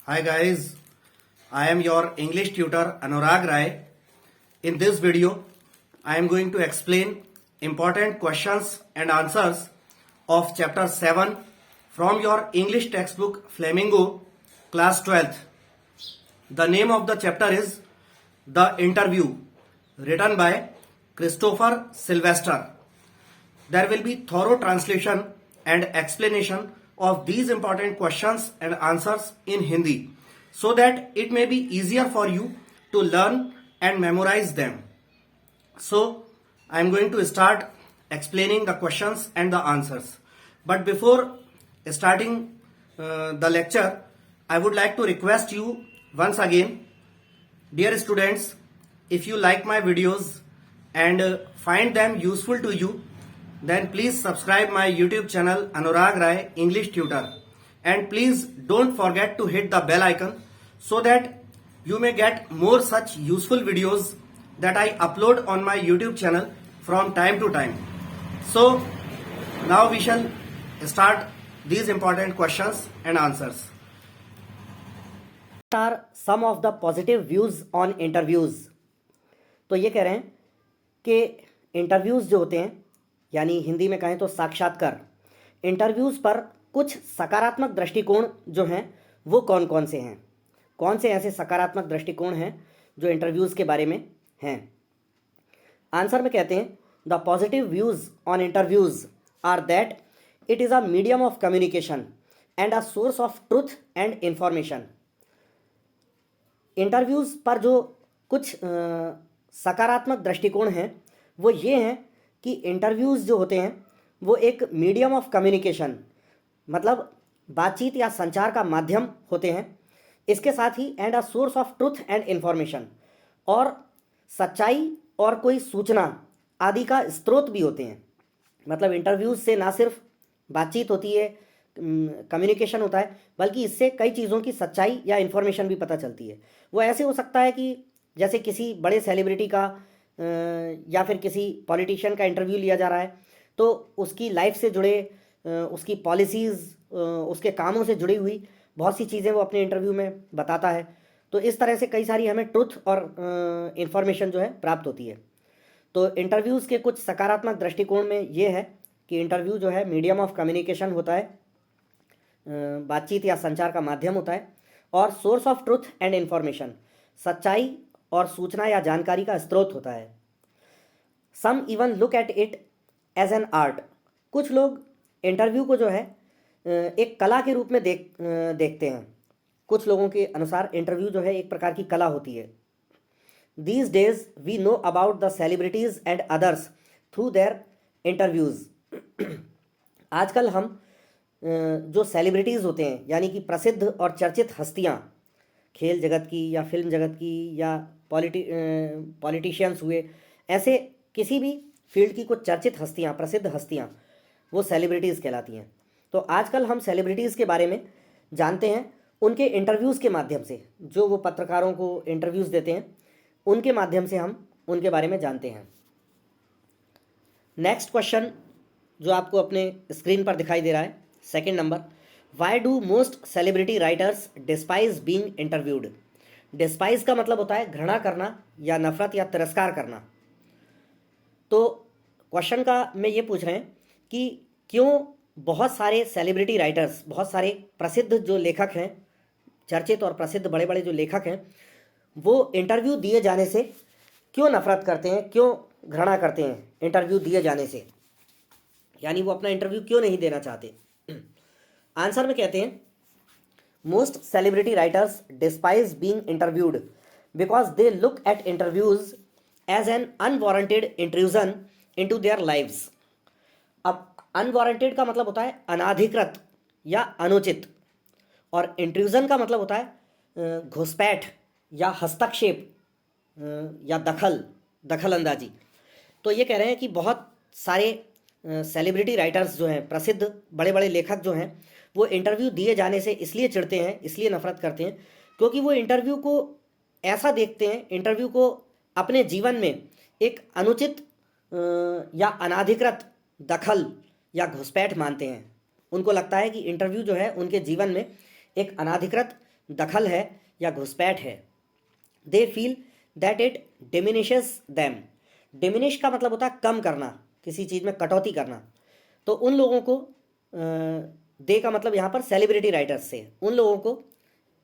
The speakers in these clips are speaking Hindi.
Hi guys, I am your English tutor Anurag Rai. In this video, I am going to explain important questions and answers of chapter 7 from your English textbook Flamingo, class 12th. The name of the chapter is The Interview, written by Christopher Sylvester. There will be thorough translation and explanation of these important questions and answers in Hindi so that it may be easier for you to learn and memorize them. So, I am going to start explaining the questions and the answers. But before starting the lecture, I would like to request you once again, dear students, if you like my videos and find them useful to you, then please subscribe my YouTube channel Anurag Rai English Tutor, and please don't forget to hit the bell icon so that you may get more such useful videos that I upload on my YouTube channel from time to time. So now we shall start these important questions and answers. What are some of the positive views on interviews? तो ये कह रहे हैं कि इंटरव्यूज़ जो होते हैं, यानी हिंदी में कहें तो साक्षात्कार, इंटरव्यूज़ पर कुछ सकारात्मक दृष्टिकोण जो हैं वो कौन कौन से हैं, कौन से ऐसे सकारात्मक दृष्टिकोण हैं जो इंटरव्यूज़ के बारे में हैं। आंसर में कहते हैं the positive views on interviews are that it is a medium of communication and a source of truth and information. Interviews पर जो कुछ सकारात्मक दृष्टिकोण हैं वो ये हैं कि इंटरव्यूज़ जो होते हैं वो एक मीडियम ऑफ कम्युनिकेशन, मतलब बातचीत या संचार का माध्यम होते हैं। इसके साथ ही and a source of truth and information, और सच्चाई और कोई सूचना आदि का स्रोत भी होते हैं। मतलब इंटरव्यूज़ से ना सिर्फ बातचीत होती है, कम्युनिकेशन होता है, बल्कि इससे कई चीज़ों की सच्चाई या इन्फॉर्मेशन भी पता चलती है। वो ऐसे हो सकता है कि जैसे किसी बड़े सेलिब्रिटी का या फिर किसी पॉलिटिशियन का इंटरव्यू लिया जा रहा है, तो उसकी लाइफ से जुड़े, उसकी पॉलिसीज़, उसके कामों से जुड़ी हुई बहुत सी चीज़ें वो अपने इंटरव्यू में बताता है। तो इस तरह से कई सारी हमें ट्रुथ और इन्फॉर्मेशन जो है प्राप्त होती है। तो इंटरव्यूज़ के कुछ सकारात्मक दृष्टिकोण में ये है कि इंटरव्यू जो है मीडियम ऑफ कम्युनिकेशन होता है, बातचीत या संचार का माध्यम होता है, और source of truth and information, सच्चाई और सूचना या जानकारी का स्रोत होता है। Some even look at it as an art. कुछ लोग इंटरव्यू को जो है एक कला के रूप में देखते हैं। कुछ लोगों के अनुसार इंटरव्यू जो है एक प्रकार की कला होती है। These days we know about the celebrities and others through their interviews. आजकल हम जो सेलिब्रिटीज़ होते हैं, यानी कि प्रसिद्ध और चर्चित हस्तियाँ, खेल जगत की या फिल्म जगत की या पॉलिटिशियंस हुए, ऐसे किसी भी फील्ड की कुछ चर्चित हस्तियाँ, प्रसिद्ध हस्तियाँ, वो सेलिब्रिटीज़ कहलाती हैं। तो आजकल हम सेलिब्रिटीज़ के बारे में जानते हैं उनके इंटरव्यूज़ के माध्यम से। जो वो पत्रकारों को इंटरव्यूज़ देते हैं उनके माध्यम से हम उनके बारे में जानते हैं। नेक्स्ट क्वेश्चन जो आपको अपने स्क्रीन पर दिखाई दे रहा है, second number, why do most celebrity writers despise being interviewed. Despise का मतलब होता है घृणा करना या नफरत या तिरस्कार करना। तो क्वेश्चन का में ये पूछ रहे हैं कि क्यों बहुत सारे सेलिब्रिटी राइटर्स, बहुत सारे प्रसिद्ध जो लेखक हैं, चर्चित और प्रसिद्ध बड़े बड़े जो लेखक हैं, वो इंटरव्यू दिए जाने से क्यों नफरत करते हैं, क्यों घृणा करते हैं इंटरव्यू दिए जाने से, यानी वो अपना इंटरव्यू क्यों नहीं देना चाहते। आंसर में कहते हैं most celebrity writers despise being interviewed because they look at interviews as an unwarranted intrusion into their lives. अब अनवारंटेड का मतलब होता है अनाधिकृत या अनुचित, और इंट्रूजन का मतलब होता है घुसपैठ या हस्तक्षेप या दखल अंदाजी। तो ये कह रहे हैं कि बहुत सारे सेलिब्रिटी राइटर्स जो हैं, प्रसिद्ध बड़े बड़े लेखक जो हैं, वो इंटरव्यू दिए जाने से इसलिए चिढ़ते हैं, इसलिए नफरत करते हैं, क्योंकि वो इंटरव्यू को ऐसा देखते हैं, इंटरव्यू को अपने जीवन में एक अनुचित या अनाधिकृत दखल या घुसपैठ मानते हैं। उनको लगता है कि इंटरव्यू जो है उनके जीवन में एक अनाधिकृत दखल है या घुसपैठ है। They feel that it diminishes them. Diminish का मतलब होता है कम करना, किसी चीज़ में कटौती करना। तो उन लोगों को दे का मतलब यहाँ पर सेलिब्रिटी राइटर्स से, उन लोगों को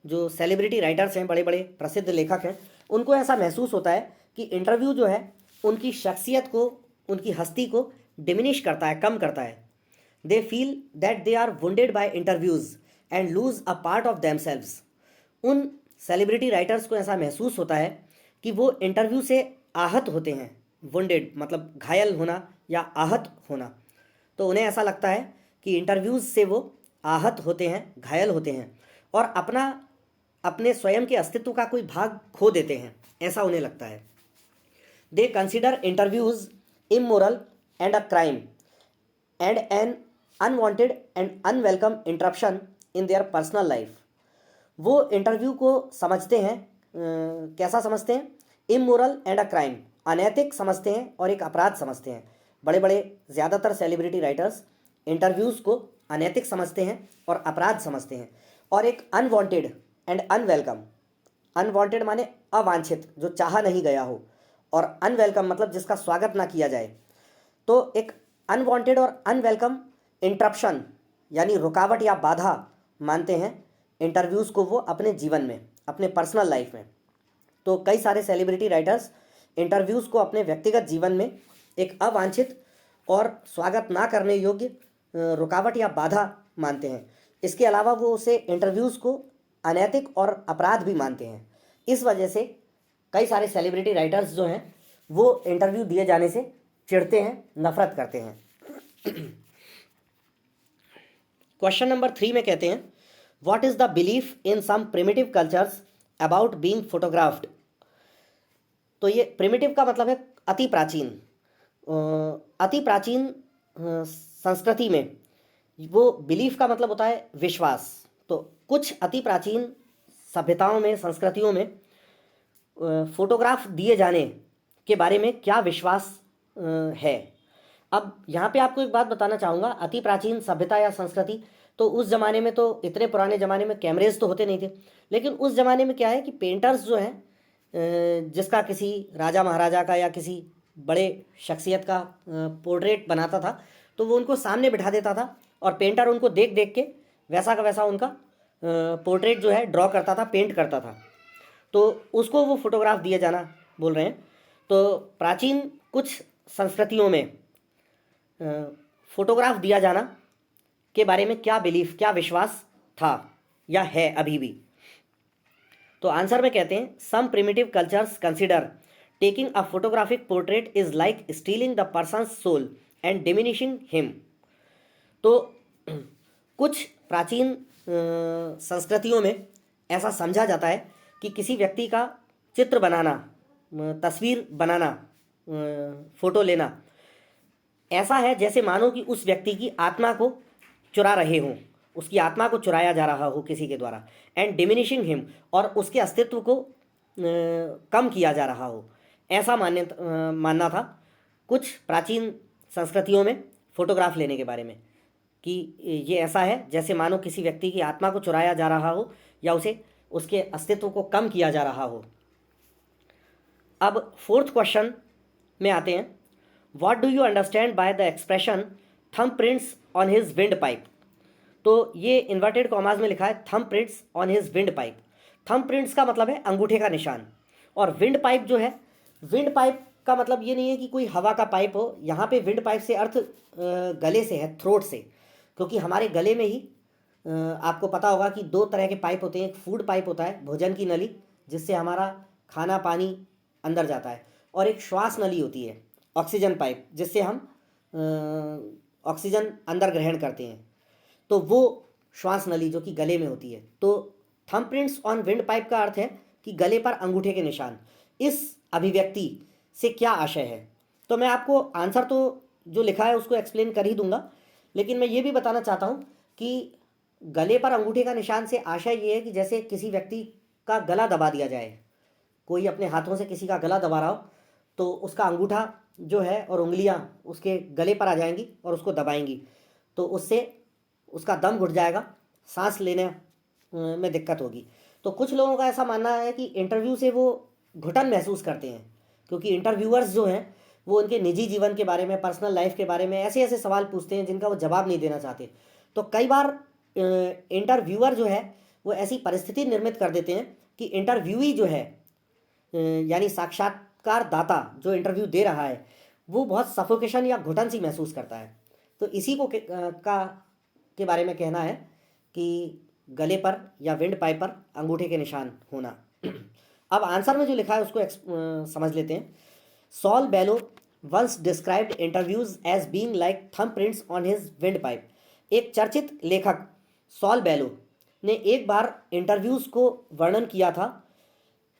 जो सेलिब्रिटी राइटर्स हैं, बड़े बड़े प्रसिद्ध लेखक हैं, उनको ऐसा महसूस होता है कि इंटरव्यू जो है उनकी शख्सियत को, उनकी हस्ती को डिमिनिश करता है, कम करता है। They feel that they are wounded by interviews and lose a part of themselves. उन सेलिब्रिटी राइटर्स को ऐसा महसूस होता है कि वो इंटरव्यू से आहत होते हैं। वुंडेड मतलब घायल होना या आहत होना। तो उन्हें ऐसा लगता है कि इंटरव्यूज़ से वो आहत होते हैं, घायल होते हैं और अपने स्वयं के अस्तित्व का कोई भाग खो देते हैं, ऐसा उन्हें लगता है। They consider interviews immoral and a crime and an unwanted and unwelcome interruption in their personal life. वो इंटरव्यू को समझते हैं, कैसा समझते हैं? इमोरल एंड अ क्राइम, अनैतिक समझते हैं और एक अपराध समझते हैं। बड़े बड़े ज़्यादातर सेलिब्रिटी राइटर्स इंटरव्यूज़ को अनैतिक समझते हैं और अपराध समझते हैं। और एक अनवांटेड एंड अनवेलकम, अनवांटेड माने अवांछित, जो चाहा नहीं गया हो, और अनवेलकम मतलब जिसका स्वागत ना किया जाए। तो एक अनवांटेड और अनवेलकम इंटरप्शन यानी रुकावट या बाधा मानते हैं इंटरव्यूज़ को वो अपने जीवन में, अपने पर्सनल लाइफ में। तो कई सारे सेलिब्रिटी राइटर्स इंटरव्यूज़ को अपने व्यक्तिगत जीवन में एक अवांछित और स्वागत ना करने योग्य रुकावट या बाधा मानते हैं। इसके अलावा वो उसे इंटरव्यूज़ को अनैतिक और अपराध भी मानते हैं। इस वजह से कई सारे सेलिब्रिटी राइटर्स जो हैं वो इंटरव्यू दिए जाने से चिढ़ते हैं, नफरत करते हैं। क्वेश्चन नंबर 3 में कहते हैं, what is the belief in some primitive cultures about being photographed. तो ये प्रिमिटिव का मतलब है अति प्राचीन। अति प्राचीन संस्कृति में वो बिलीफ का मतलब होता है विश्वास। तो कुछ अति प्राचीन सभ्यताओं में, संस्कृतियों में फोटोग्राफ दिए जाने के बारे में क्या विश्वास है। अब यहाँ पे आपको एक बात बताना चाहूँगा, अति प्राचीन सभ्यता या संस्कृति, तो उस ज़माने में, तो इतने पुराने ज़माने में कैमरेज तो होते नहीं थे, लेकिन उस ज़माने में क्या है कि पेंटर्स जो हैं, जिसका किसी राजा महाराजा का या किसी बड़े शख्सियत का पोर्ट्रेट बनाता था, तो वो उनको सामने बिठा देता था और पेंटर उनको देख देख के वैसा का वैसा उनका पोर्ट्रेट जो है ड्रॉ करता था, पेंट करता था। तो उसको वो फोटोग्राफ दिए जाना बोल रहे हैं। तो प्राचीन कुछ संस्कृतियों में फोटोग्राफ दिया जाना के बारे में क्या बिलीफ, क्या विश्वास था या है अभी भी। तो आंसर में कहते हैं, some primitive cultures consider taking a photographic portrait is like stealing the person's soul and diminishing him. तो कुछ प्राचीन संस्कृतियों में ऐसा समझा जाता है कि किसी व्यक्ति का चित्र बनाना, तस्वीर बनाना, फोटो लेना ऐसा है जैसे मानो कि उस व्यक्ति की आत्मा को चुरा रहे हों, उसकी आत्मा को चुराया जा रहा हो किसी के द्वारा, एंड डिमिनिशिंग हिम, और उसके अस्तित्व को कम किया जा रहा हो, ऐसा मानना था कुछ प्राचीन संस्कृतियों में फोटोग्राफ लेने के बारे में, कि ये ऐसा है जैसे मानो किसी व्यक्ति की आत्मा को चुराया जा रहा हो या उसे, उसके अस्तित्व को कम किया जा रहा हो। अब फोर्थ क्वेश्चन में आते हैं, what do you understand by the expression thumb prints on his wind pipe. तो ये इन्वर्टेड कॉमास में लिखा है thumb prints on his wind pipe. Thumb prints का मतलब है अंगूठे का निशान, और विंड पाइप जो है, विंड पाइप का मतलब ये नहीं है कि कोई हवा का पाइप हो। यहाँ पे विंड पाइप से अर्थ गले से है, थ्रोट से, क्योंकि हमारे गले में ही आपको पता होगा कि दो तरह के पाइप होते हैं। एक फूड पाइप होता है, भोजन की नली, जिससे हमारा खाना पानी अंदर जाता है, और एक श्वास नली होती है, ऑक्सीजन पाइप, जिससे हम ऑक्सीजन अंदर ग्रहण करते हैं। तो वो श्वास नली जो कि गले में होती है। तो thumb prints on wind pipe का अर्थ है कि गले पर अंगूठे के निशान। इस अभिव्यक्ति से क्या आशय है? तो मैं आपको आंसर तो जो लिखा है उसको एक्सप्लेन कर ही दूंगा, लेकिन मैं ये भी बताना चाहता हूँ कि गले पर अंगूठे का निशान से आशय ये है कि जैसे किसी व्यक्ति का गला दबा दिया जाए, कोई अपने हाथों से किसी का गला दबा रहा हो, तो उसका अंगूठा जो है और उंगलियां उसके गले पर आ जाएंगी और उसको दबाएंगी, तो उससे उसका दम घुट जाएगा, सांस लेने में दिक्कत होगी। तो कुछ लोगों का ऐसा मानना है कि इंटरव्यू से वो घुटन महसूस करते हैं, क्योंकि इंटरव्यूअर्स जो हैं वो उनके निजी जीवन के बारे में, पर्सनल लाइफ के बारे में ऐसे ऐसे सवाल पूछते हैं जिनका वो जवाब नहीं देना चाहते। तो कई बार इंटरव्यूअर जो है वो ऐसी परिस्थिति निर्मित कर देते हैं कि इंटरव्यूई जो है यानी साक्षात्कारदाता जो इंटरव्यू दे रहा है वो बहुत सफोकेशन या घुटन सी महसूस करता है। तो इसी को के बारे में कहना है कि गले पर या विंड पाइप पर अंगूठे के निशान होना। अब आंसर में जो लिखा है उसको समझ लेते हैं। Saul Bellow once described interviews as being like thumb prints on his wind pipe. एक चर्चित लेखक सॉल बेलो ने एक बार इंटरव्यूज को वर्णन किया था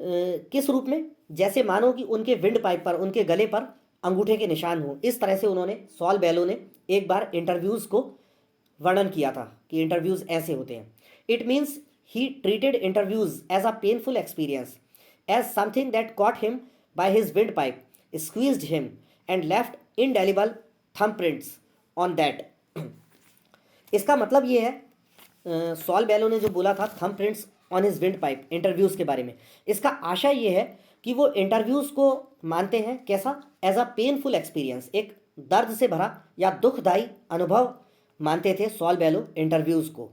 किस रूप में, जैसे मानो कि उनके विंड पाइप पर, उनके गले पर अंगूठे के निशान हो। इस तरह से उन्होंने, सॉल बेलो ने एक बार इंटरव्यूज को वर्णन किया था कि इंटरव्यूज ऐसे होते हैं। It means he treated interviews as a painful experience, as something that caught him by his wind pipe, squeezed him and left indelible thumb prints on that. इसका मतलब ये है, सॉल बेलो ने जो बोला था thumb prints on his wind pipe interviews के बारे में, इसका आशय ये है कि वो इंटरव्यूज़ को मानते हैं कैसा, एज अ पेनफुल एक्सपीरियंस, एक दर्द से भरा या दुखदायी अनुभव मानते थे सॉल बेलो इंटरव्यूज़ को।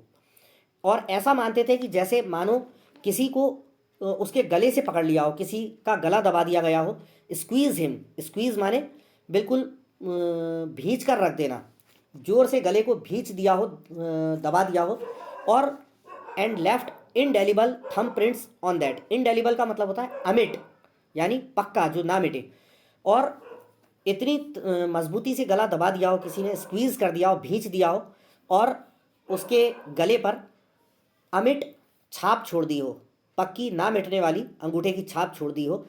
और ऐसा मानते थे कि जैसे मानो किसी को उसके गले से पकड़ लिया हो, किसी का गला दबा दिया गया हो। स्क्वीज़ हिम, स्क्वीज़ माने बिल्कुल भींच कर रख देना, जोर से गले को भींच दिया हो, दबा दिया हो। और and left indelible thumb prints on that. Indelible का मतलब होता है अमिट, यानी पक्का, जो ना मिटे। और इतनी मजबूती से गला दबा दिया हो किसी ने, स्क्वीज कर दिया हो, भींच दिया हो, और उसके गले पर अमिट छाप छोड़ दी हो, पक्की ना मिटने वाली अंगूठे की छाप छोड़ दी हो।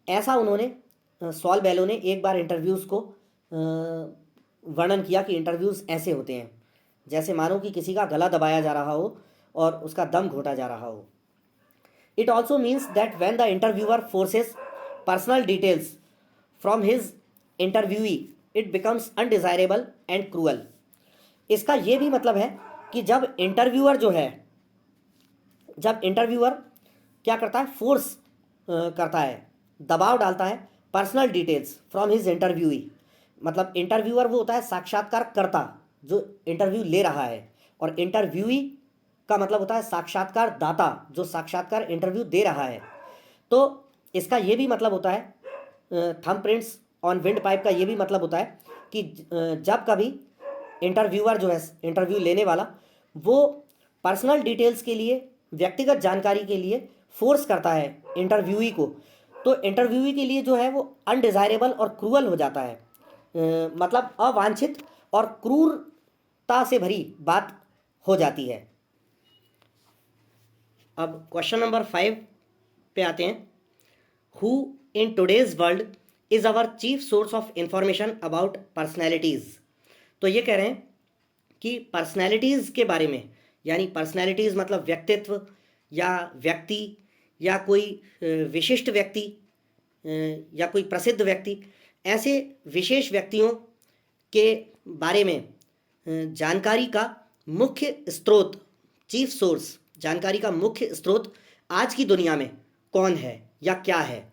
ऐसा उन्होंने, सॉल बेलो ने एक बार इंटरव्यूज़ को वर्णन किया कि इंटरव्यूज़ ऐसे होते हैं, जैसे मानो कि किसी का गला दबाया जा रहा हो और उसका दम घोटा जा रहा हो। It also means that when the interviewer forces personal details from his interviewee it becomes undesirable and cruel. इसका ये भी मतलब है कि जब इंटरव्यूअर जो है, जब इंटरव्यूअर क्या करता है, फोर्स करता है, दबाव डालता है personal details from his interviewee, मतलब इंटरव्यूअर वो होता है साक्षात्कारकर्ता जो इंटरव्यू ले रहा है, और इंटरव्यूई का मतलब होता है साक्षात्कारदाता जो साक्षात्कार इंटरव्यू दे रहा है। तो इसका ये भी मतलब होता है, thumb prints on wind pipe का ये भी मतलब होता है कि जब कभी इंटरव्यूअर जो है, इंटरव्यू लेने वाला, वो पर्सनल डिटेल्स के लिए, व्यक्तिगत जानकारी के लिए फोर्स करता है इंटरव्यूई को, तो इंटरव्यूई के लिए जो है वो अनडिजायरेबल और क्रूअल हो जाता है, मतलब अवांछित और क्रूरता से भरी बात हो जाती है। अब क्वेश्चन नंबर 5 पे आते हैं। Who in today's world is our chief source of information about personalities. तो ये कह रहे हैं कि पर्सनैलिटीज़ के बारे में, यानी पर्सनैलिटीज़ मतलब व्यक्तित्व या व्यक्ति या कोई विशिष्ट व्यक्ति या कोई प्रसिद्ध व्यक्ति, ऐसे विशेष व्यक्तियों के बारे में जानकारी का मुख्य स्रोत, चीफ सोर्स, जानकारी का मुख्य स्रोत आज की दुनिया में कौन है या क्या है।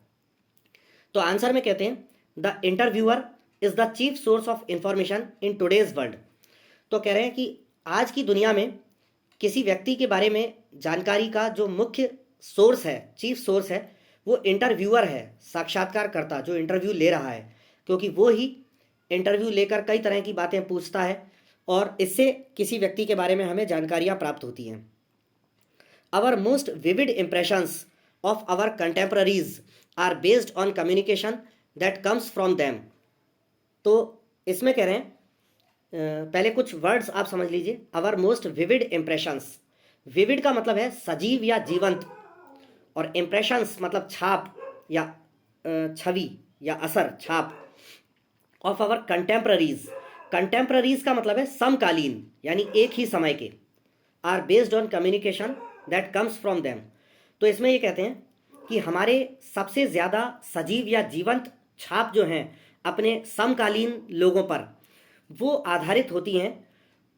तो आंसर में कहते हैं the interviewer is the chief source of information in today's world. तो कह रहे हैं कि आज की दुनिया में किसी व्यक्ति के बारे में जानकारी का जो मुख्य सोर्स है, चीफ सोर्स है, वो इंटरव्यूअर है, साक्षात्कारकर्ता जो इंटरव्यू ले रहा है, क्योंकि वो ही इंटरव्यू लेकर कई तरह की बातें पूछता है और इससे किसी व्यक्ति के बारे में हमें जानकारियाँ प्राप्त होती हैं। Our most vivid impressions of our contemporaries are based on communication that comes from them. तो इसमें कह रहे हैं, पहले कुछ वर्ड्स आप समझ लीजिए। Our most vivid impressions, vivid का मतलब है सजीव या जीवंत, और इम्प्रेशंस मतलब छाप या छवि या असर, छाप। ऑफ आवर कंटेम्पररीज, कंटेम्पररीज का मतलब है समकालीन यानी एक ही समय के। Are based on communication that comes from them. तो इसमें ये कहते हैं कि हमारे सबसे ज़्यादा सजीव या जीवंत छाप जो हैं अपने समकालीन लोगों पर, वो आधारित होती हैं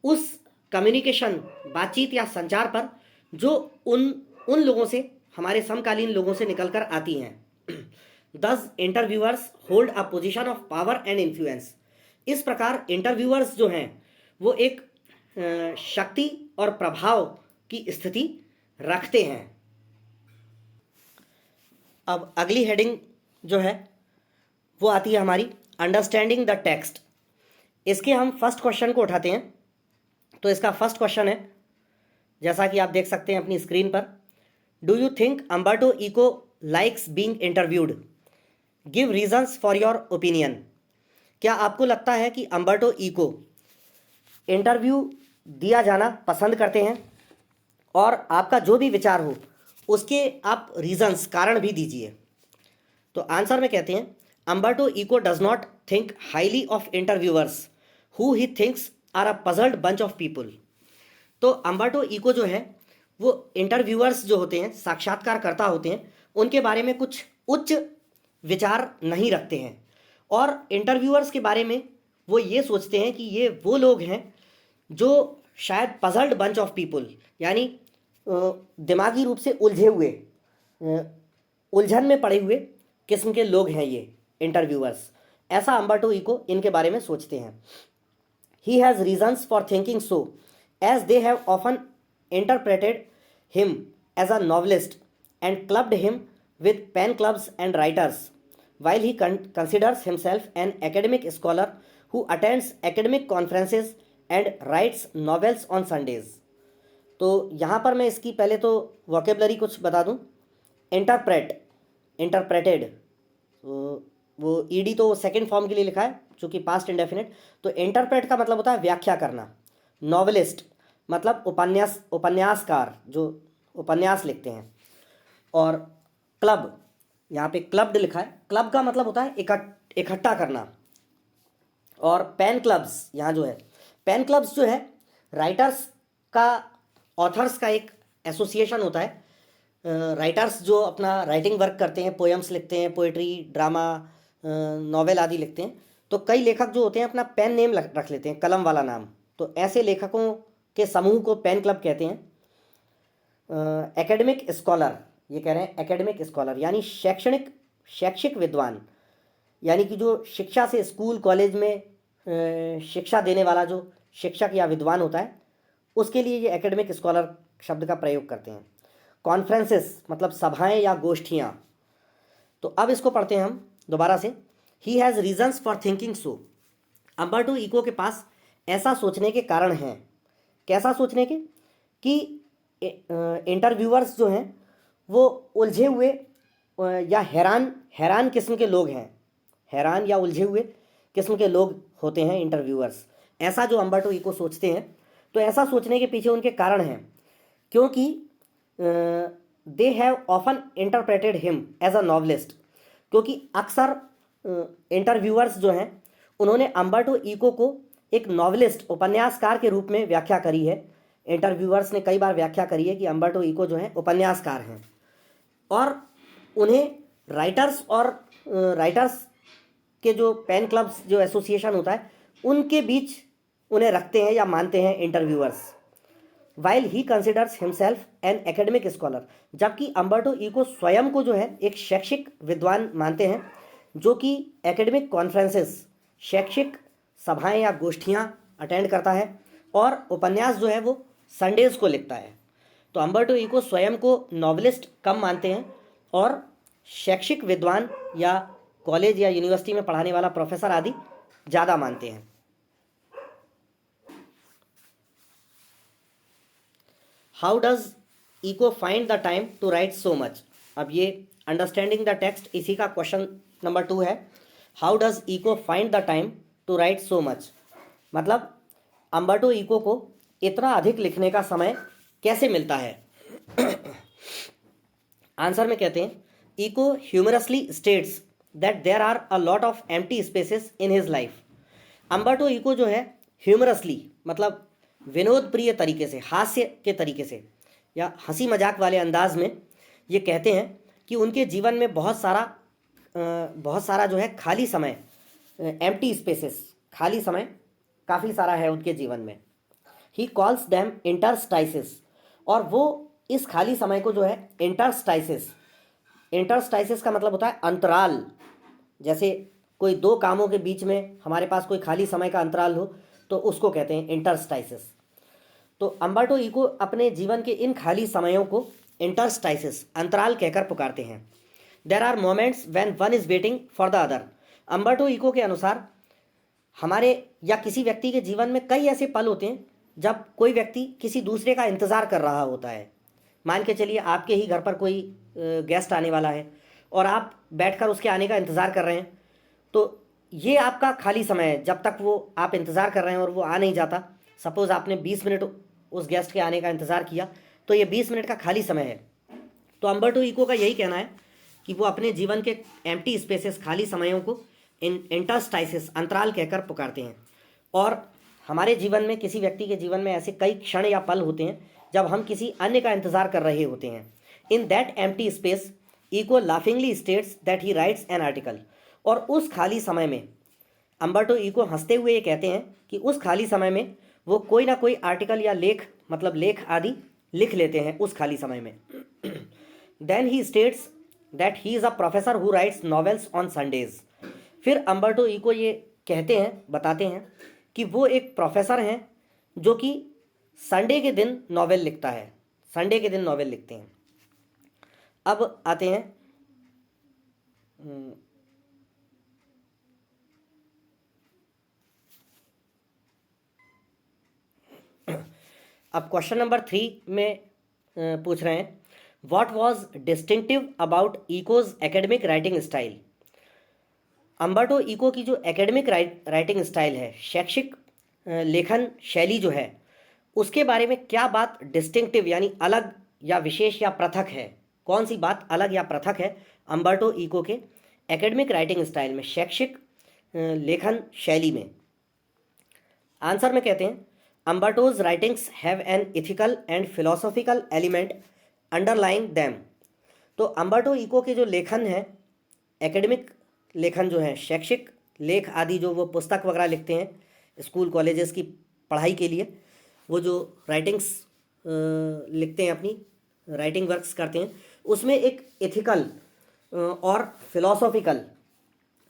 उस कम्युनिकेशन, बातचीत या संचार पर जो उन लोगों से हमारे समकालीन लोगों से निकलकर आती हैं। दस interviewers hold a position of power and influence. इस प्रकार इंटरव्यूअर्स जो हैं वो एक शक्ति और प्रभाव की स्थिति रखते हैं। अब अगली हेडिंग जो है वो आती है हमारी अंडरस्टैंडिंग द टेक्स्ट। इसके हम फर्स्ट क्वेश्चन को उठाते हैं। तो इसका फर्स्ट क्वेश्चन है, जैसा कि आप देख सकते हैं अपनी स्क्रीन पर, do you think Umberto Eco likes being interviewed? Give reasons for your opinion. क्या आपको लगता है कि अम्बर्टो इको इंटरव्यू दिया जाना पसंद करते हैं? और आपका जो भी विचार हो उसके आप रीजंस, कारण भी दीजिए। तो आंसर में कहते हैं, Umberto Eco does not think highly of interviewers who he thinks are a puzzled bunch of people. तो अम्बर्टो इको जो है वो इंटरव्यूअर्स जो होते हैं, साक्षात्कारकर्ता होते हैं, उनके बारे में कुछ उच्च विचार नहीं रखते हैं। और इंटरव्यूअर्स के बारे में वो ये सोचते हैं कि ये वो लोग हैं जो शायद पजल्ड बंच ऑफ पीपल, यानी दिमागी रूप से उलझे हुए, उलझन में पड़े हुए किस्म के लोग हैं ये इंटरव्यूअर्स। ऐसा अम्बर्टो इको इनके बारे में सोचते हैं। He has reasons for thinking so as they have often interpreted him as a novelist and clubbed him with pen clubs and writers, while he considers himself an academic scholar who attends academic conferences and writes novels on Sundays. तो यहाँ पर मैं इसकी पहले तो वोकेबलरी कुछ बता दूँ। इंटरप्रेटेड, वो ईडी तो सेकंड फॉर्म के लिए लिखा है चूँकि पास्ट इंडेफिनिट। तो इंटरप्रेट का मतलब होता है व्याख्या करना। नॉवलिस्ट मतलब उपन्यासकार जो उपन्यास लिखते हैं। और क्लब, यहाँ पे क्लब्ड लिखा है, क्लब का मतलब होता है इकट्ठा करना। और पेन क्लब्स, यहाँ जो है पेन क्लब्स जो है राइटर्स का, ऑथर्स का एक एसोसिएशन होता है। राइटर्स जो अपना राइटिंग वर्क करते हैं, पोएम्स लिखते हैं, पोएट्री, ड्रामा, नॉवेल आदि लिखते हैं। तो कई लेखक जो होते हैं अपना पेन नेम रख लेते हैं, कलम वाला नाम। तो ऐसे लेखकों के समूह को पेन क्लब कहते हैं। एकेडमिक स्कॉलर, ये कह रहे हैं एकेडमिक स्कॉलर यानी शैक्षिक विद्वान, यानी कि जो शिक्षा से स्कूल कॉलेज में शिक्षा देने वाला जो शिक्षक या विद्वान होता है उसके लिए ये एकेडमिक स्कॉलर शब्द का प्रयोग करते हैं। कॉन्फ्रेंसेस मतलब सभाएं या गोष्ठियाँ। तो अब इसको पढ़ते हैं हम दोबारा से। He has reasons for thinking so. Umberto Eco के पास ऐसा सोचने के कारण हैं। कैसा सोचने के? कि इंटरव्यूअर्स जो हैं वो उलझे हुए या हैरान किस्म के लोग हैं। हैरान या उलझे हुए किस्म के लोग होते हैं इंटरव्यूअर्स। ऐसा जो अम्बर्टो इको सोचते हैं। तो ऐसा सोचने के पीछे उनके कारण हैं क्योंकि they have often interpreted him as a novelist. क्योंकि अक्सर इंटरव्यूअर्स जो हैं उन्होंने अम्बर्टो इको को एक नॉवलिस्ट, उपन्यासकार के रूप में व्याख्या करी है। इंटरव्यूअर्स ने कई बार व्याख्या करी है कि अम्बर्टो इको जो हैं उपन्यासकार हैं। और उन्हें राइटर्स के जो पेन क्लब्स जो एसोसिएशन होता है उनके बीच उन्हें रखते हैं या मानते हैं interviewers. While he considers himself N academic scholar, जबकि अम्बर्टो इको स्वयं को जो है एक शैक्षिक विद्वान मानते हैं जो कि एकेडमिक कॉन्फ्रेंसेस, शैक्षिक सभाएं या गोष्ठियां अटेंड करता है और उपन्यास जो है वो संडेज को लिखता है। तो अम्बर्टो इको स्वयं को नॉवलिस्ट कम मानते हैं और शैक्षिक विद्वान या कॉलेज या यूनिवर्सिटी में पढ़ाने वाला प्रोफेसर आदि ज़्यादा मानते हैं। How does Eco find the time to write so much? अब ये अंडरस्टैंडिंग द टेक्स्ट इसी का क्वेश्चन नंबर 2 है। How does Eco find the time to write so much? मतलब अम्बर्टो इको को इतना अधिक लिखने का समय कैसे मिलता है? आंसर में कहते हैं, Eco humorously states that there are a lot of empty spaces in his life. Umberto Eco जो है ह्यूमरसली मतलब विनोद प्रिय तरीके से, हास्य के तरीके से या हंसी मजाक वाले अंदाज में ये कहते हैं कि उनके जीवन में बहुत सारा जो है खाली समय, एम्प्टी स्पेसेस, खाली समय काफ़ी सारा है उनके जीवन में। ही कॉल्स दैम इंटरस्टाइसिस, और वो इस खाली समय को जो है इंटरस्टाइसिस, इंटरस्टाइसिस का मतलब होता है अंतराल। जैसे कोई दो कामों के बीच में हमारे पास कोई खाली समय का अंतराल हो तो उसको कहते हैं इंटरस्टाइसिस। तो अम्बर्टो इको अपने जीवन के इन खाली समयों को इंटरस्टाइसिस, अंतराल कहकर पुकारते हैं। There are moments when one is waiting for the other. Umberto Eco के अनुसार हमारे या किसी व्यक्ति के जीवन में कई ऐसे पल होते हैं जब कोई व्यक्ति किसी दूसरे का इंतज़ार कर रहा होता है। मान के चलिए आपके ही घर पर कोई गेस्ट आने वाला है और आप बैठकर उसके आने का इंतज़ार कर रहे हैं, तो ये आपका खाली समय है जब तक वो आप इंतज़ार कर रहे हैं और वो आ नहीं जाता। सपोज़ आपने 20 मिनट उस गेस्ट के आने का इंतज़ार किया, तो ये 20 मिनट का खाली समय है। तो अम्बर्टो इको का यही कहना है कि वो अपने जीवन के एम्प्टी स्पेसेस, खाली समयों को इंटरस्टाइसिस, अंतराल कहकर पुकारते हैं। और हमारे जीवन में, किसी व्यक्ति के जीवन में ऐसे कई क्षण या पल होते हैं जब हम किसी अन्य का इंतजार कर रहे होते हैं। In that empty space Eco laughingly states that he writes an article. और उस खाली समय में अम्बर्टो इको हंसते हुए ये कहते हैं कि उस खाली समय में वो कोई ना कोई आर्टिकल या लेख, मतलब लेख आदि लिख लेते हैं उस खाली समय में। Then he states that he is a professor who writes novels on Sundays. फिर अम्बर्टो इको ये कहते हैं, बताते हैं कि वो एक प्रोफेसर हैं जो कि संडे के दिन नॉवेल लिखता है, संडे के दिन नॉवेल लिखते हैं। अब आते हैं अब क्वेश्चन नंबर 3 में पूछ रहे हैं, what was distinctive about Eco's academic writing style. Umberto Eco की जो एकेडमिक राइटिंग स्टाइल है, शैक्षिक लेखन शैली जो है, उसके बारे में क्या बात डिस्टिंक्टिव यानी अलग या विशेष या पृथक है, कौन सी बात अलग या पृथक है अम्बर्टो इको के एकेडमिक राइटिंग स्टाइल में, शैक्षिक लेखन शैली में। आंसर में कहते हैं, Umberto's writings have an ethical and philosophical element underlying them. तो अम्बर्टो इको के जो लेखन है, एकेडमिक लेखन जो है, शैक्षिक लेख आदि जो वो पुस्तक वगैरह लिखते हैं स्कूल कॉलेजेस की पढ़ाई के लिए, वो जो राइटिंग्स लिखते हैं, अपनी राइटिंग वर्क्स करते हैं, उसमें एक इथिकल और फिलोसॉफिकल,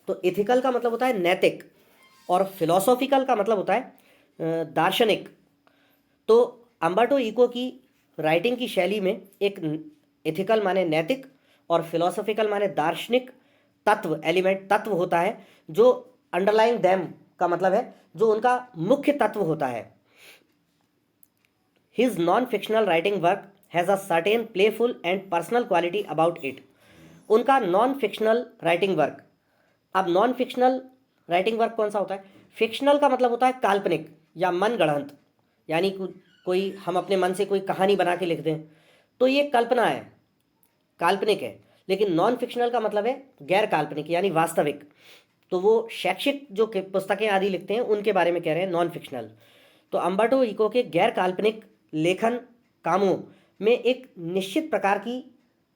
तो इथिकल का मतलब होता है नैतिक और फिलोसॉफिकल का मतलब होता है दार्शनिक। तो अम्बर्टो इको की राइटिंग की शैली में एक इथिकल माने नैतिक और फिलोसॉफिकल माने दार्शनिक तत्व, एलिमेंट, तत्व होता है जो अंडरलाइंग दैम का मतलब है जो उनका मुख्य तत्व होता है। His non fictional writing work has a certain playful and personal quality about it. उनका नॉन फिक्शनल राइटिंग वर्क, अब नॉन फिक्शनल राइटिंग वर्क कौन सा होता है? फिक्शनल का मतलब होता है काल्पनिक या मन गढ़ंत, यानी कोई हम अपने मन से कोई कहानी बना के लिख दें तो ये कल्पना है, काल्पनिक है। लेकिन नॉन फिक्शनल का मतलब है गैर काल्पनिक यानी वास्तविक। तो वो शैक्षिक जो पुस्तकें आदि लिखते हैं उनके बारे में कह रहे हैं नॉन फिक्शनल। तो अम्बर्टो इको के गैर काल्पनिक लेखन कामों में एक निश्चित प्रकार की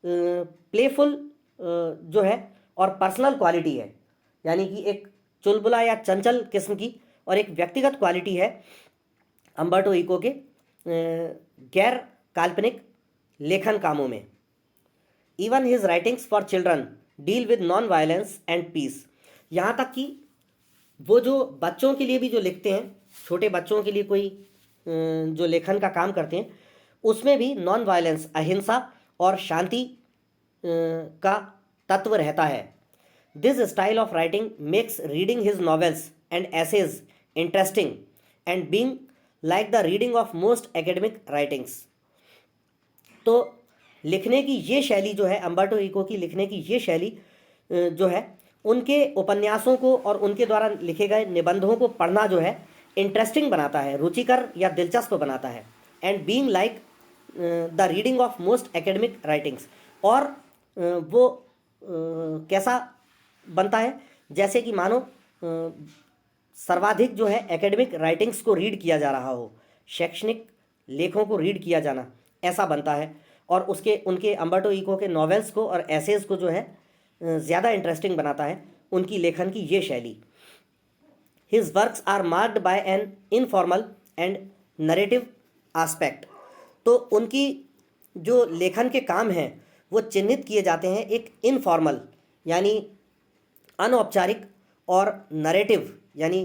प्लेफुल जो है और पर्सनल क्वालिटी है, यानी कि एक चुलबुला या चंचल किस्म की और एक व्यक्तिगत क्वालिटी है अम्बर्टो इको के गैर काल्पनिक लेखन कामों में। Even his writings for children deal with non violence and peace. यहाँ तक कि वो जो बच्चों के लिए भी जो लिखते हैं, छोटे बच्चों के लिए कोई जो लेखन का काम करते हैं, उसमें भी नॉन वायलेंस, अहिंसा और शांति का तत्व रहता है। This style of writing makes reading his novels and essays interesting and being like the reading of most academic writings. तो लिखने की ये शैली जो है, अम्बर्टो इको की लिखने की ये शैली जो है, उनके उपन्यासों को और उनके द्वारा लिखे गए निबंधों को पढ़ना जो है इंटरेस्टिंग बनाता है, रुचिकर या दिलचस्प बनाता है। And being like the reading of most academic writings, और वो कैसा बनता है, जैसे कि मानो सर्वाधिक जो है एकेडमिक राइटिंग्स को रीड किया जा रहा हो, शैक्षणिक लेखों को रीड किया जाना, ऐसा बनता है। और उसके उनके अम्बर्टो इको के नॉवेल्स को और एसेज को जो है ज़्यादा इंटरेस्टिंग बनाता है उनकी लेखन की ये शैली। His works are marked by an informal and narrative aspect. तो उनकी जो लेखन के काम हैं वो चिन्हित किए जाते हैं एक इनफॉर्मल यानी अनौपचारिक और नरेटिव यानी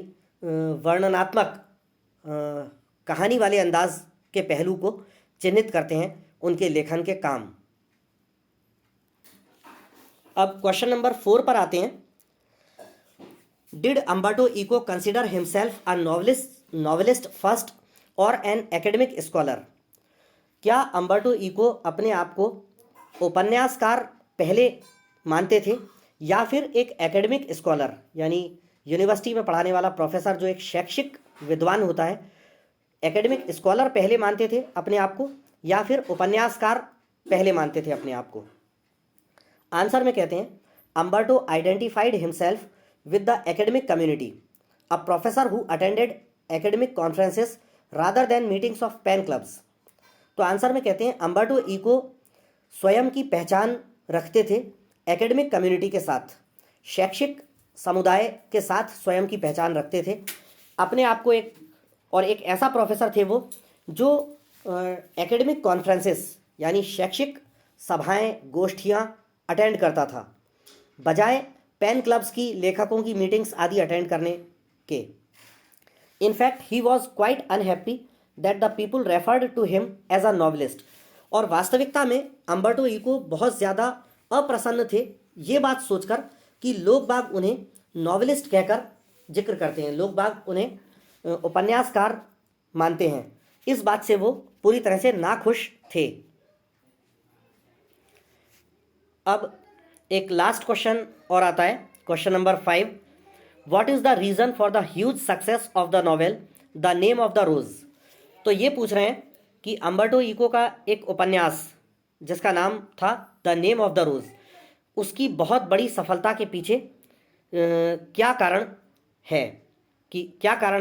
वर्णनात्मक कहानी वाले अंदाज के पहलू को चिन्हित करते हैं उनके लेखन के काम। अब क्वेश्चन नंबर 4 पर आते हैं। Did Umberto Eco consider himself a novelist first और एन एकेडमिक स्कॉलर? क्या अम्बर्टो इको अपने आप को उपन्यासकार पहले मानते थे या फिर एक एकेडमिक स्कॉलर यानी यूनिवर्सिटी में पढ़ाने वाला प्रोफेसर जो एक शैक्षिक विद्वान होता है, एकेडमिक स्कॉलर पहले मानते थे अपने आप को या फिर उपन्यासकार पहले मानते थे अपने आप को? आंसर में कहते हैं Umberto identified himself with the academic community, a professor who attended academic conferences rather than meetings of pen clubs. तो आंसर में कहते हैं अम्बर्टो इको स्वयं की पहचान रखते थे एकेडमिक कम्युनिटी के साथ, शैक्षिक समुदाय के साथ स्वयं की पहचान रखते थे अपने आप को एक ऐसा प्रोफेसर थे वो जो एकेडमिक कॉन्फ्रेंसेस यानी शैक्षिक सभाएं गोष्ठियां अटेंड करता था बजाय पेन क्लब्स की लेखकों की मीटिंग्स आदि अटेंड करने के। In fact he was quite unhappy that the people referred to him as a novelist. और वास्तविकता में अम्बर्टो इको बहुत ज़्यादा अप्रसन्न थे ये बात सोचकर कि लोग बाग उन्हें नॉवलिस्ट कहकर जिक्र करते हैं, लोग बाग उन्हें उपन्यासकार मानते हैं। इस बात से वो पूरी तरह से नाखुश थे। अब एक लास्ट क्वेश्चन और आता है, question number 5। What is the reason for the huge success of the novel the name of the Rose? तो ये पूछ रहे हैं कि अम्बर्टो इको का एक उपन्यास जिसका नाम था द नेम ऑफ द रोज, उसकी बहुत बड़ी सफलता के पीछे क्या कारण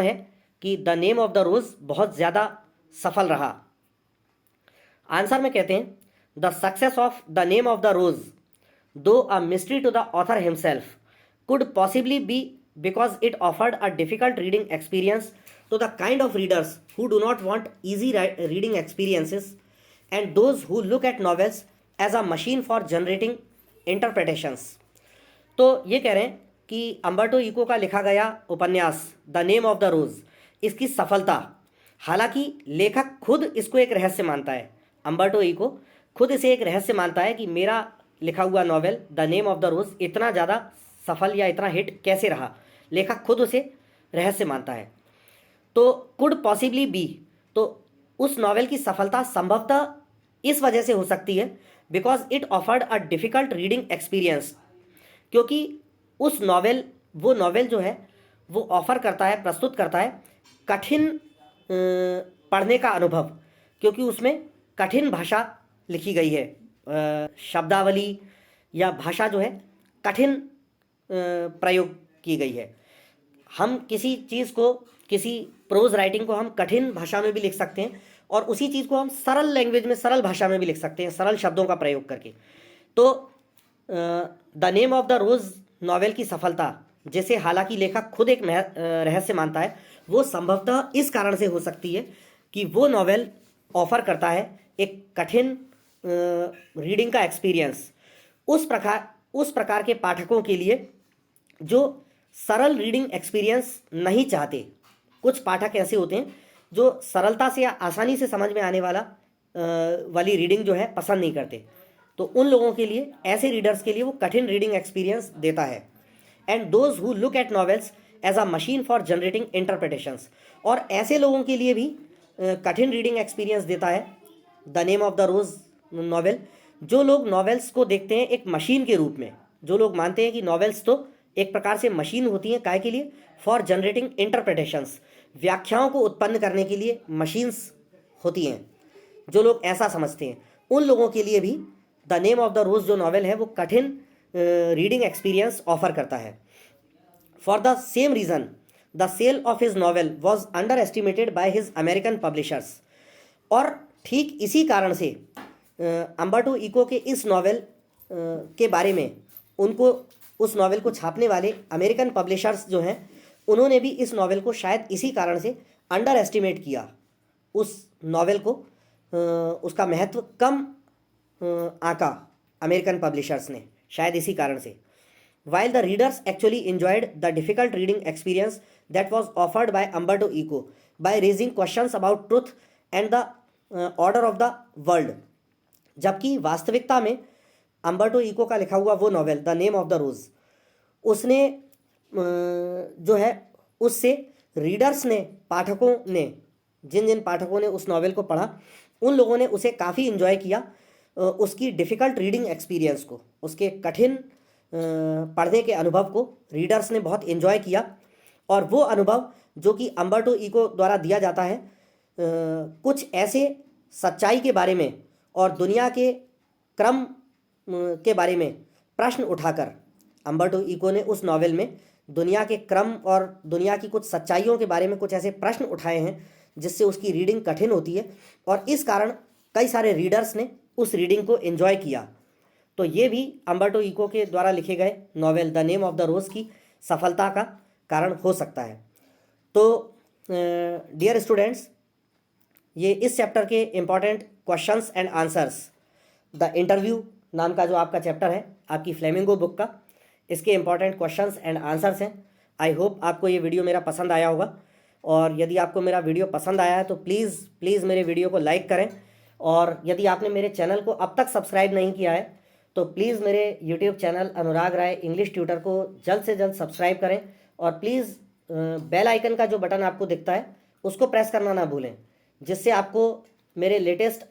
है कि the name of the Rose बहुत ज़्यादा सफल रहा? आंसर में कहते हैं the success of the name of the Rose though a mystery to the author himself could possibly be because it offered a difficult reading experience to the kind of readers who do not want easy reading experiences and those who look at novels as a machine for generating interpretations। तो ये कह रहे हैं कि अम्बर्टो इको का लिखा गया उपन्यास द नेम ऑफ द रोज, इसकी सफलता, हालांकि लेखक खुद इसको एक रहस्य मानता है, अम्बर्टो इको खुद इसे एक रहस्य मानता है कि मेरा लिखा हुआ novel the name of the Rose इतना ज़्यादा सफल या इतना हिट कैसे रहा, लेखक खुद उसे रहस्य मानता है। तो कुड पॉसिबली बी, तो उस नॉवेल की सफलता संभवतः इस वजह से हो सकती है because it offered a difficult reading experience, क्योंकि वो नॉवेल जो है वो ऑफर करता है, प्रस्तुत करता है कठिन पढ़ने का अनुभव, क्योंकि उसमें कठिन भाषा लिखी गई है, शब्दावली या भाषा जो है कठिन प्रयोग की गई है। हम किसी चीज़ को, किसी प्रोज राइटिंग को हम कठिन भाषा में भी लिख सकते हैं और उसी चीज़ को हम सरल लैंग्वेज में, सरल भाषा में भी लिख सकते हैं, सरल शब्दों का प्रयोग करके। तो the name of the rose novel की सफलता, जिसे हालांकि लेखक खुद एक रहस्य मानता है, वो संभवतः इस कारण से हो सकती है कि वो नॉवेल ऑफर करता है एक कठिन रीडिंग का एक्सपीरियंस उस प्रकार के पाठकों के लिए जो सरल रीडिंग एक्सपीरियंस नहीं चाहते। कुछ पाठक ऐसे होते हैं जो सरलता से या आसानी से समझ में आने वाली रीडिंग जो है पसंद नहीं करते, तो उन लोगों के लिए, ऐसे रीडर्स के लिए वो कठिन रीडिंग एक्सपीरियंस देता है। And those who look at novels as a machine for generating interpretations, और ऐसे लोगों के लिए भी कठिन रीडिंग एक्सपीरियंस देता है the name of the rose novel, जो लोग नॉवेल्स को देखते हैं एक मशीन के रूप में, जो लोग मानते हैं कि नॉवेल्स तो एक प्रकार से मशीन होती हैं, काय के लिए? फॉर जनरेटिंग इंटरप्रिटेशंस, व्याख्याओं को उत्पन्न करने के लिए मशीन्स होती हैं। जो लोग ऐसा समझते हैं उन लोगों के लिए भी द नेम ऑफ द रोज जो नॉवेल है वो कठिन रीडिंग एक्सपीरियंस ऑफर करता है। For the same reason the sale of his novel was underestimated by his American publishers, और ठीक इसी कारण से अम्बर्टो इको के इस नॉवेल के बारे में उस नॉवेल को छापने वाले अमेरिकन पब्लिशर्स जो हैं उन्होंने भी इस नॉवेल को शायद इसी कारण से अंडर एस्टिमेट किया, उस नॉवेल को उसका महत्व कम आंका अमेरिकन पब्लिशर्स ने, शायद इसी कारण से। While the readers actually enjoyed the difficult reading experience that was offered by Umberto Eco by raising questions about truth and the order of the world, जबकि वास्तविकता में अम्बर्टो इको का लिखा हुआ वो novel the name of the Rose, उसने जो है उससे रीडर्स ने, पाठकों ने, जिन जिन पाठकों ने उस नॉवेल को पढ़ा उन लोगों ने उसे काफ़ी इन्जॉय किया, उसकी डिफ़िकल्ट रीडिंग एक्सपीरियंस को, उसके कठिन पढ़ने के अनुभव को रीडर्स ने बहुत इन्जॉय किया। और वो अनुभव जो कि अम्बर्टो इको द्वारा दिया जाता है कुछ ऐसे सच्चाई के बारे में और दुनिया के क्रम के बारे में प्रश्न उठाकर अम्बर्टो इको ने उस नॉवेल में दुनिया के क्रम और दुनिया की कुछ सच्चाइयों के बारे में कुछ ऐसे प्रश्न उठाए हैं जिससे उसकी रीडिंग कठिन होती है, और इस कारण कई सारे रीडर्स ने उस रीडिंग को एंजॉय किया। तो ये भी अम्बर्टो इको के द्वारा लिखे गए novel the name of the Rose की सफलता का कारण हो सकता है। तो डियर स्टूडेंट्स, ये इस चैप्टर के important questions and answers, the interview नाम का जो आपका चैप्टर है आपकी फ्लेमिंगो बुक का, इसके इम्पॉर्टेंट क्वेश्चंस एंड आंसर्स हैं। आई होप आपको ये वीडियो मेरा पसंद आया होगा, और यदि आपको मेरा वीडियो पसंद आया है तो प्लीज़ मेरे वीडियो को लाइक करें, और यदि आपने मेरे चैनल को अब तक सब्सक्राइब नहीं किया है तो प्लीज़ मेरे यूट्यूब चैनल अनुराग राय इंग्लिश ट्यूटर को जल्द से जल्द सब्सक्राइब करें, और प्लीज़ बेल आइकन का जो बटन आपको दिखता है उसको प्रेस करना ना भूलें, जिससे आपको मेरे लेटेस्ट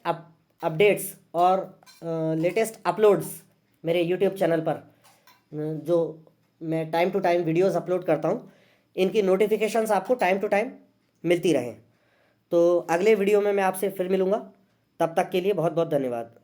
अपडेट्स और लेटेस्ट अपलोड्स मेरे यूट्यूब चैनल पर जो मैं time to time videos upload करता हूँ, इनकी नोटिफिकेशंस आपको टाइम टू टाइम मिलती रहें। तो अगले वीडियो में मैं आपसे फिर मिलूँगा, तब तक के लिए बहुत बहुत धन्यवाद।